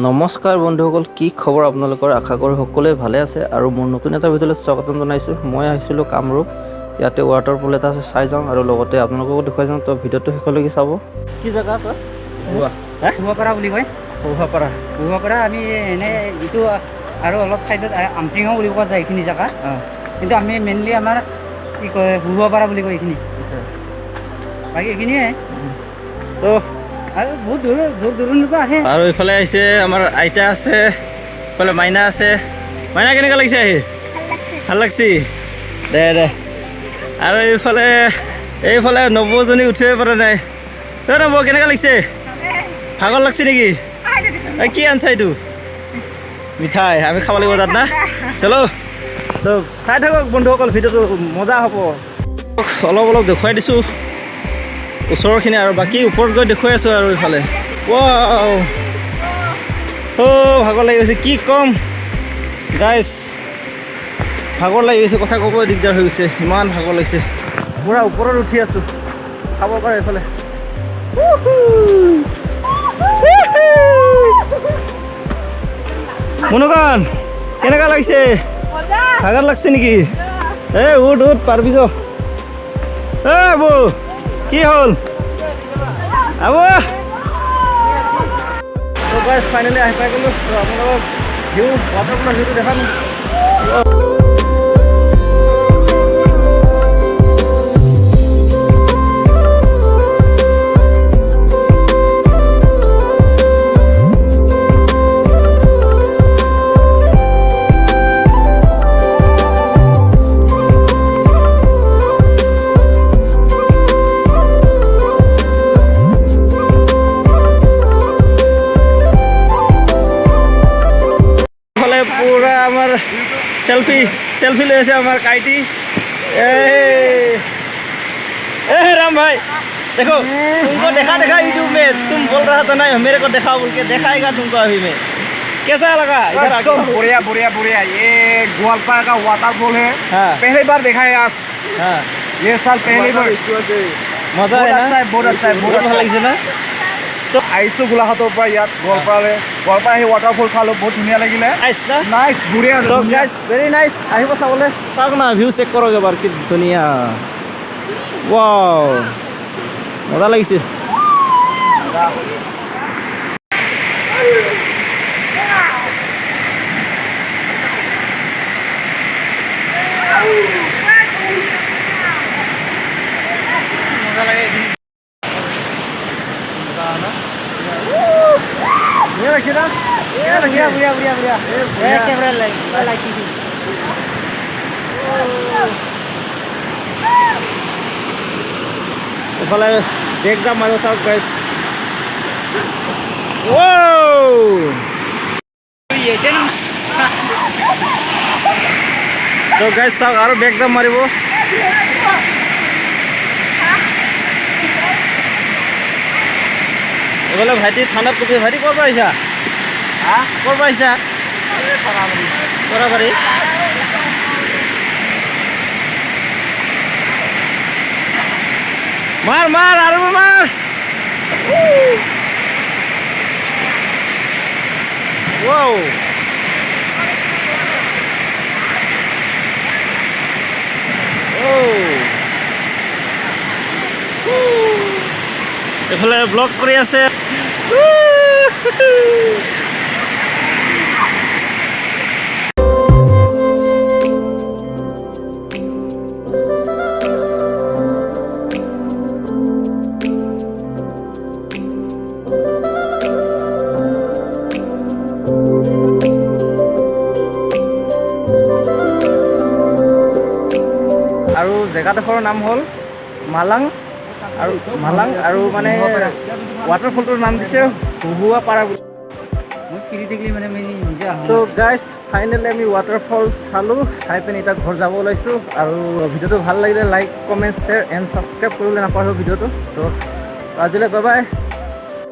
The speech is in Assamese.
নমস্কাৰ বন্ধুসকল, কি খবৰ আপোনালোকৰ? আশা কৰোঁ সকলোৱে ভালে আছে আৰু মোৰ নতুন এটা ভিডিঅ'লৈ স্বাগতম জনাইছোঁ। মই আহিছিলোঁ কামৰূপ, ইয়াতে ৱাটাৰফল এটা আছে, চাই যাওঁ আৰু লগতে আপোনালোককো দেখুৱাই যাওঁ। তো ভিডিঅ'টো শেষলৈকে চাব। কি জেগা তই? হুৱাপাৰা বুলি কয়। হুৱাপাৰা আমি এনে এইটো আৰু অলপ চাইডত আমচিঙাও বুলি কোৱা যায় এইখিনি জেগা, কিন্তু আমি মেইনলি আমাৰ কি কয় হুৱাপাৰা বুলি কয় এইখিনি। বাকী এইখিনিয়ে তো আৰু বহুত দূৰ দূৰণিৰ পৰা আহে। আৰু এইফালে আহিছে আমাৰ আইতা আছে, এইফালে মাইনা আছে। মাইনা কেনেকুৱা লাগিছে আহি? ভাল লাগছি দে দে। আৰু এইফালে নব্বৈজনী উঠিবই পৰা নাই। তই নব কেনেকুৱা লাগিছে? ভাগৰ লাগছে নেকি? কি আনছা এইটো? মিঠাই আমি খাব লাগিব তাত না। চলো তো চাই থাকক বন্ধুসকল, ভিডিঅ'টো মজা হ'ব। অলপ দেখুৱাই দিছোঁ ওচৰৰখিনি, আৰু বাকী ওপৰত গৈ দেখুৱাই আছোঁ। আৰু এইফালে ভাগৰ লাগি গৈছে, কি ক'ম গাইজ, ভাগৰ লাগি গৈছে, কথা ক'ব দিগদাৰ হৈ গৈছে, ইমান ভাগৰ লাগিছে। পূৰা ওপৰত উঠি আছোঁ, চাব পাৰে এইফালে। মনোকান কেনেকুৱা লাগিছে? ভাগৰ লাগছে নেকি? উঠ পাৰিবি য। আবু কি হ'ল? আবু ফাইনেলি আহি পাই গ'লোঁ। আপোনালোকক ৱাটাৰফলৰ ভিউটো দেখাম। पूरा हमार सेल्फी ले से हमार काइटी। राम भाई देखो, तुमको देखा यूट्यूब में, तुम बोल रहा था ना मेरे को देखा बोल के, देखाएगा तुमको अभी में। कैसा लगा इधर आके? बढ़िया। ये ग्वालपारा का वाटरफॉल है। हाँ। पहली बार देखा है आज। हाँ। ये साल पहली बार। मजा है ना? बहुत अच्छा है। बहुत ভাল লাগিছে না? তো আহিছোঁ গোলাঘাটৰ পৰা ইয়াত গোৱালপাৰালৈ। গোৱালপাৰা সেই ৱাটাৰফল চালোঁ, বহুত ধুনীয়া লাগিলে। নাইচ, বঢ়িয়া। ভেৰি নাইচ, আহিব চাবলৈ। চাওক না, ভিউ চেক কৰক এবাৰ, কি ধুনীয়া। ৱাও, মজা লাগিছে। মজা লাগে। এইফালে একদম মানুহ চাওক গাইজ। তো গাইজ চাওক, আৰু বেকদাম মাৰিব। এইফালে ভাইটি ঠাণ্ডাত কপি। ভাইটি ক'ৰ পৰা আহিছা? ক'ৰ পৰা আহিছা? তৰাবাৰী। মাৰ আৰু মাৰ। এইফালে ব্লগ কৰি আছে। আৰু জেগাডোখৰৰ নাম হ'ল মালাং আৰু মানে ৱাটাৰফলটোৰ নাম দিছে হুৱাপাৰা বুলি। তো গাইজ ফাইনেলি আমি ৱাটাৰফল চালোঁ, চাই পিনে এতিয়া ঘৰ যাব ওলাইছোঁ। আৰু ভিডিঅ'টো ভাল লাগিলে like, comment, share and subscribe কৰিবলৈ নাপাহৰিব ভিডিঅ'টো। তো আজিলৈ বাই বাই।